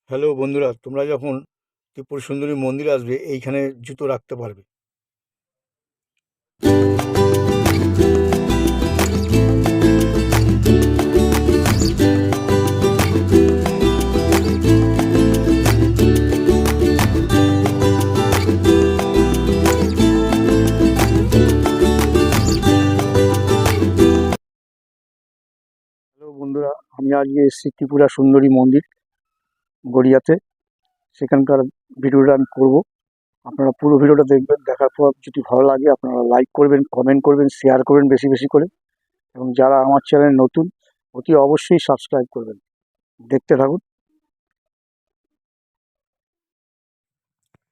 Hello বন্ধুরা, তোমরা যখন ত্রিপুর সুন্দরী মন্দিরে আসবে এইখানে জুতো রাখতে পারবে। হ্যালো বন্ধুরা, আমি আজকে এসেছি ত্রিপুরা সুন্দরী মন্দির গড়িয়াতে। সেখানকার ভিডিওটা আমি করব। আপনারা পুরো ভিডিওটা দেখবেন। দেখার পর যদি ভালো লাগে আপনারা লাইক করবেন, কমেন্ট করবেন, শেয়ার করবেন বেশি বেশি করে। এবং যারা আমার চ্যানেল নতুন অতি অবশ্যই সাবস্ক্রাইব করবেন। দেখতে থাকুন।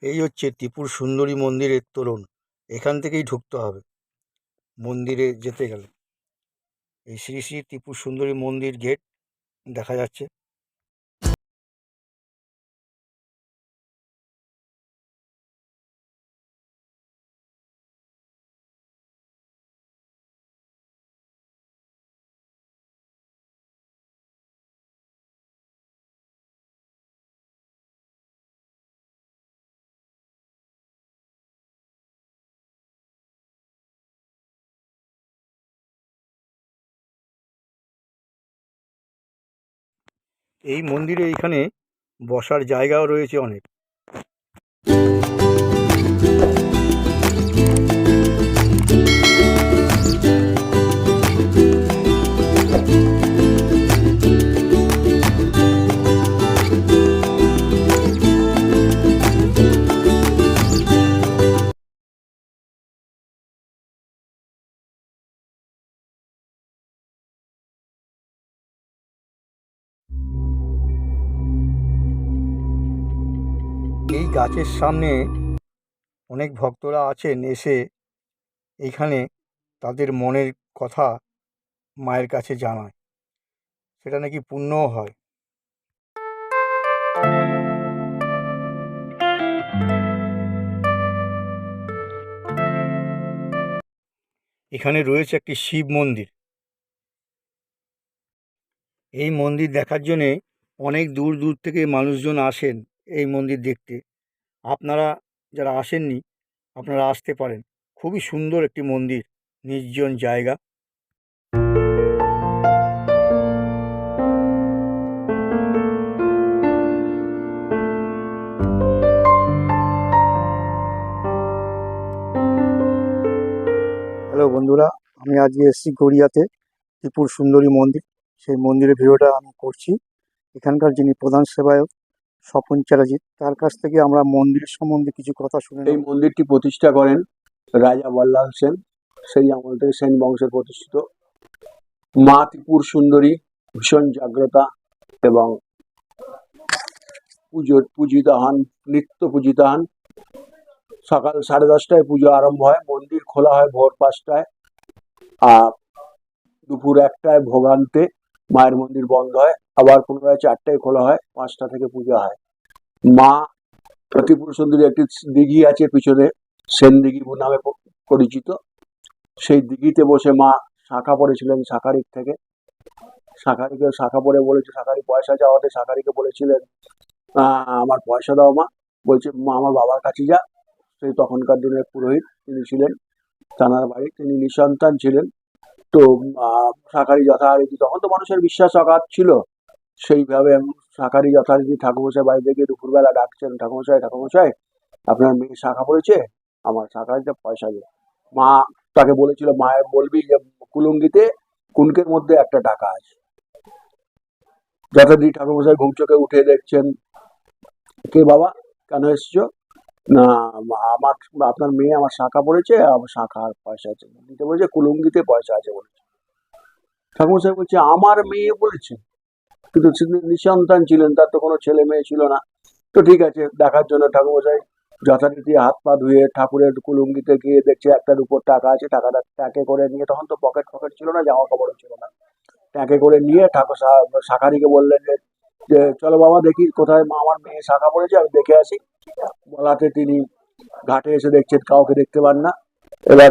এই হচ্ছে ত্রিপুর সুন্দরী মন্দিরের তোরণ। এখান থেকেই ঢুকতে হবে মন্দিরে যেতে গেলে। এই শ্রী শ্রী ত্রিপুর সুন্দরী মন্দির গেট দেখা যাচ্ছে। এই মন্দিরে এইখানে বসার জায়গাও রয়েছে অনেক। এই গাছের সামনে অনেক ভক্তরা আছেন, এসে এইখানে তাদের মনের কথা মায়ের কাছে জানায়। সেটা নাকি পুণ্যও হয়। এখানে রয়েছে একটি শিব মন্দির। এই মন্দির দেখার জন্যে অনেক দূর দূর থেকে মানুষজন আসেন এই মন্দির দেখতে। আপনারা যারা আসেননি আপনারা আসতে পারেন। খুবই সুন্দর একটি মন্দির, নির্জন জায়গা। হ্যালো বন্ধুরা, আমি আজকে এসেছি গড়িয়াতে ত্রিপুর সুন্দরী মন্দির। সেই মন্দিরের ভিডিওটা আমি করছি। এখানকার যিনি প্রধান সেবায়ক স্বপন চ্যাটার্জি, তার কাছ থেকে আমরা মন্দিরের সম্বন্ধে কিছু কথা শুনে এই নেব। মন্দিরটি প্রতিষ্ঠা করেন রাজা বল্লাল সেন। সেই আমল থেকে সেন বংশের প্রতিষ্ঠিত। মা ত্রিপুর সুন্দরী ভীষণ জাগ্রতা এবং পূজিত হন, নিত্য পূজিত হন। সকাল 10:30টায় পুজো আরম্ভ হয়। মন্দির খোলা হয় ভোর 5টায়, আর দুপুর 1টায় ভোগান্তে মায়ের মন্দির বন্ধ হয়। আবার পুনরায় 4টায় খোলা হয়, 5টা থেকে পুজো হয়। মা ত্রিপুর সুন্দরী একটি দিঘি আছে পিছনে, সেন দিঘি নামে পরিচিত। সেই দিঘিতে বসে মা শাঁখা পড়েছিলেন শাঁখারির থেকে। শাঁখারিকে শাঁখা পড়ে বলেছে, শাঁখারি পয়সা চাওয়াতে শাঁখারিকে বলেছিলেন আমার পয়সা দাও মা। বলছে মা আমার বাবার কাছে যা। সেই তখনকার দিনের পুরোহিত তিনি ছিলেন, তানার বাড়ি, তিনি নিঃসন্তান ছিলেন। তো শাঁখারি যথারীতি, তখন তো মানুষের বিশ্বাস অগাধ ছিল, সেইভাবে শাঁখারি যথারীতি ঠাকুরমশাই বাড়িতে গিয়ে দুপুরবেলা ডাকছেন, ঠাকুরমশাই ঠাকুরমশাই আপনার মেয়ে শাঁখা পড়েছে, আমার শাঁখারিতে পয়সা দিয়ে। মা তাকে বলেছিল, মায়ের বলবি যে কুলুঙ্গিতে কুনকের মধ্যে একটা টাকা আছে। যথারীতি ঠাকুরমশাই ঘুম চোখে উঠে দেখছেন, কে বাবা, কেন এসছো? না আমার, আপনার মেয়ে আমার শাঁখা পড়েছে, আমার শাঁখার পয়সা আছে দিতে বলেছে, কুলুঙ্গিতে পয়সা আছে বলেছে। ঠাকুরমশাই বলছে আমার মেয়ে বলেছে, কিন্তু নিঃসন্তান ছিলেন, তার তো কোনো ছেলে মেয়ে ছিল না। তো ঠিক আছে, দেখার জন্য ঠাকুরমশাই যথারীতি হাত পা ধুয়ে ঠাকুরের কুলুঙ্গিতে গিয়ে দেখছে একটার উপর টাকা আছে। টাকাটা ট্যাঁকে করে নিয়ে, তখন তো পকেট ফকেট ছিল না, জামা কাপড়ও ছিল না, ট্যাঁকে করে নিয়ে ঠাকুর শাঁখারিকে বললেন যে চলো বাবা দেখি কোথায় মা আমার মেয়ে শাঁখা পড়েছে, আমি দেখে আসি। বলাতে তিনি ঘাটে এসে দেখছেন কাউকে দেখতে পান না। এবার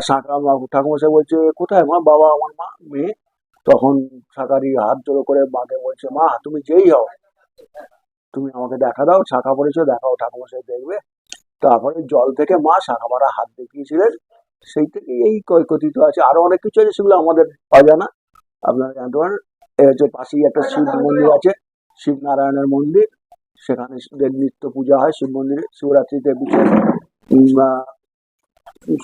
ঠাকুরমশাই বলছে কোথায় মা, বাবা আমার মা মেয়ে। তখন শাঁখারি হাত জোড়ো করে মাকে বলছে, মা তুমি যেই হও, তুমি আমাকে দেখা দাও, শাখা পড়েছো, দেখাও, ঠাকুমশাই দেখবে। তারপরে জল থেকে মা শাখা মারা হাত দেখিয়েছিলেন, সেই থেকে এই কথিত আছে। আরো অনেক কিছু আছে, সেগুলো আমাদের অজানা, আপনারা জানতে পারেন। এই হচ্ছে পাশেই একটা শিব মন্দির আছে, শিবনারায়ণের মন্দির। সেখানে নিত্য পূজা হয় শিব মন্দিরে, শিবরাত্রিতে বিশেষ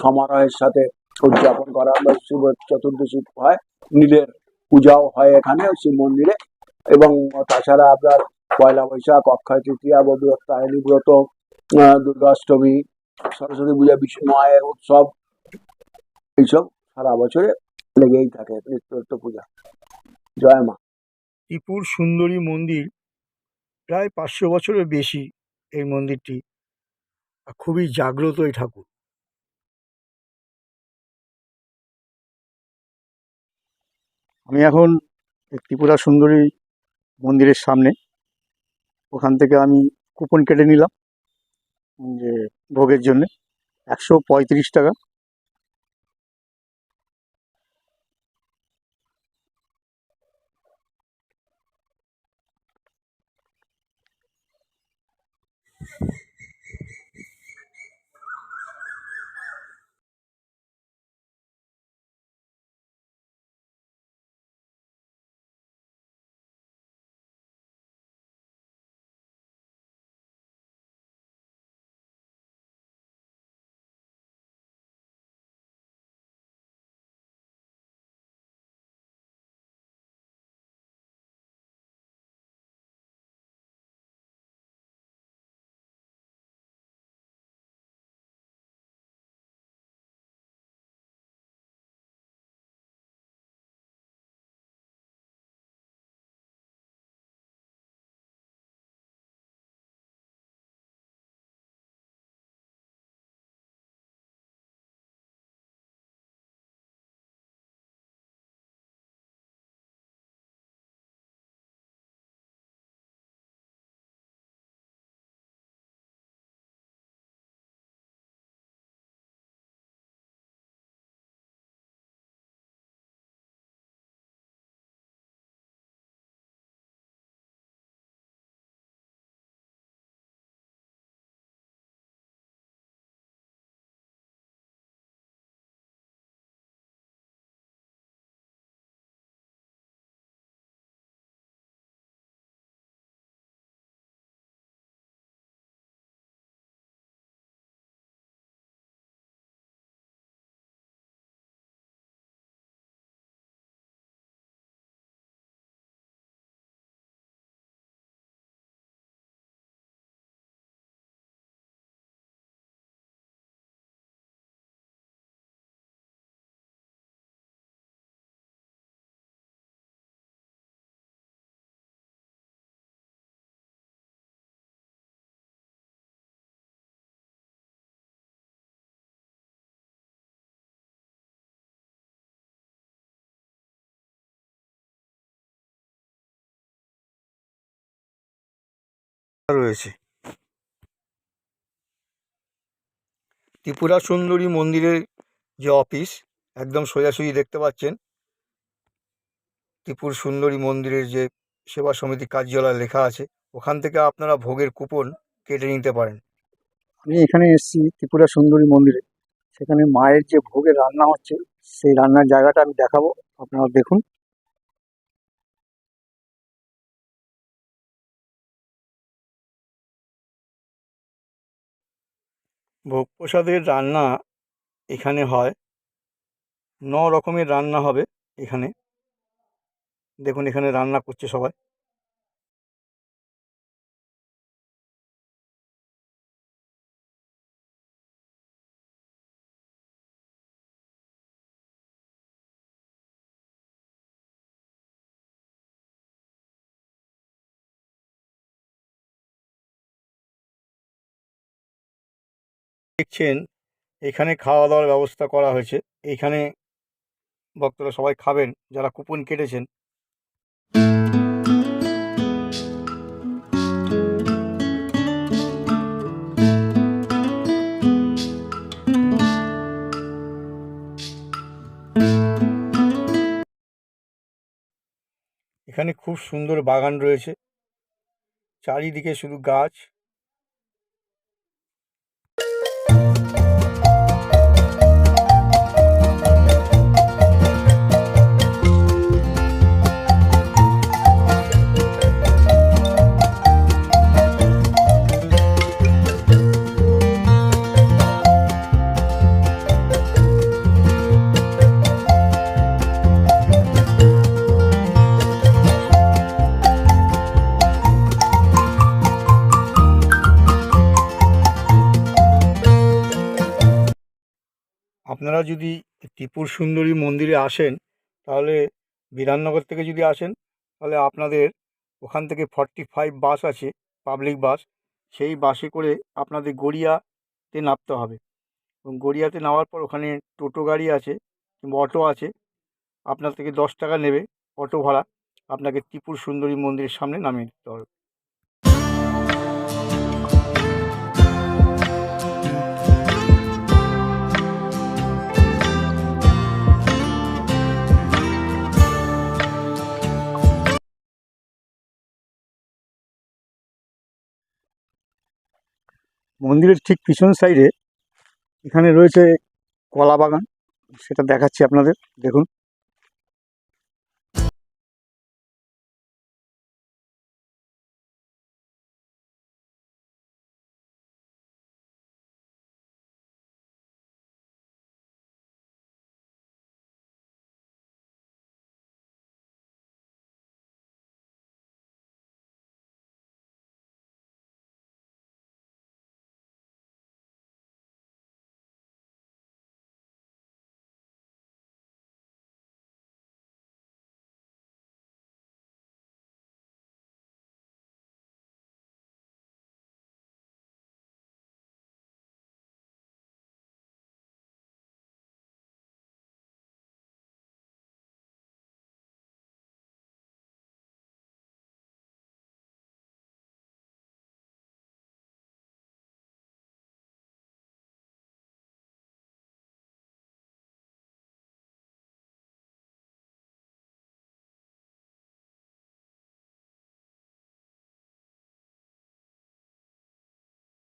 সমারোহের সাথে উদযাপন করা হয়। শিব চতুর্দশী হয়, নীলের পূজাও হয় এখানে শিব মন্দিরে। এবং তাছাড়া আপনার পয়লা বৈশাখ, অক্ষয় তৃতীয়া, ববিরত্তায়নী ব্রত, দুর্গাষ্টমী, সরস্বতী পূজা, বিষ্ণু মায়ের উৎসব, এইসব সারা বছরে লেগেই থাকে, নিত্য পূজা। জয় মা। ত্রিপুর সুন্দরী মন্দির প্রায় 500 বছরের বেশি। এই মন্দিরটি আর খুবই জাগ্রত এই ঠাকুর। আমি এখন এই ত্রিপুরা সুন্দরী মন্দিরের সামনে। ওখান থেকে আমি কুপন কেটে নিলাম যে ভোগের জন্য 135 টাকা। রয়েছে ত্রিপুরা সুন্দরী মন্দিরের যে অফিস, একদম সোজাসুজি দেখতে পাচ্ছেন ত্রিপুর সুন্দরী মন্দিরের যে সেবা সমিতি কার্যালয় লেখা আছে, ওখান থেকে আপনারা ভোগের কুপন কেটে নিতে পারেন। আমি এখানে এসেছি ত্রিপুরা সুন্দরী মন্দিরে। সেখানে মায়ের যে ভোগের রান্না হচ্ছে, সেই রান্নার জায়গাটা আমি দেখাবো, আপনারা দেখুন। ভোগ প্রসাদের রান্না এখানে হয়, 9 রকমের রান্না হবে এখানে। দেখুন এখানে রান্না করছে সবাই। দেখছেন এখানে খাওয়া দাওয়ার ব্যবস্থা করা হয়েছে। এইখানে ভক্তরা সবাই খাবেন যারা কুপন কেটেছেন। এখানে খুব সুন্দর বাগান রয়েছে, চারিদিকে শুধু গাছ। আপনারা যদি ত্রিপুর সুন্দরী মন্দিরে আসেন, তাহলে বিধাননগর থেকে যদি আসেন, তাহলে আপনাদের ওখান থেকে 45 বাস আছে, পাবলিক বাস। সেই বাসে করে আপনাদের গড়িয়াতে নামতে হবে, এবং গড়িয়াতে নামার পর ওখানে টোটো গাড়ি আছে কিংবা অটো আছে। আপনার থেকে 10 টাকা নেবে অটো ভাড়া, আপনাকে ত্রিপুর সুন্দরী মন্দিরের সামনে নামিয়ে দিতে হবে। মন্দিরের ঠিক পিছন সাইডে এখানে রয়েছে কলা বাগান, সেটা দেখাচ্ছি আপনাদের, দেখুন।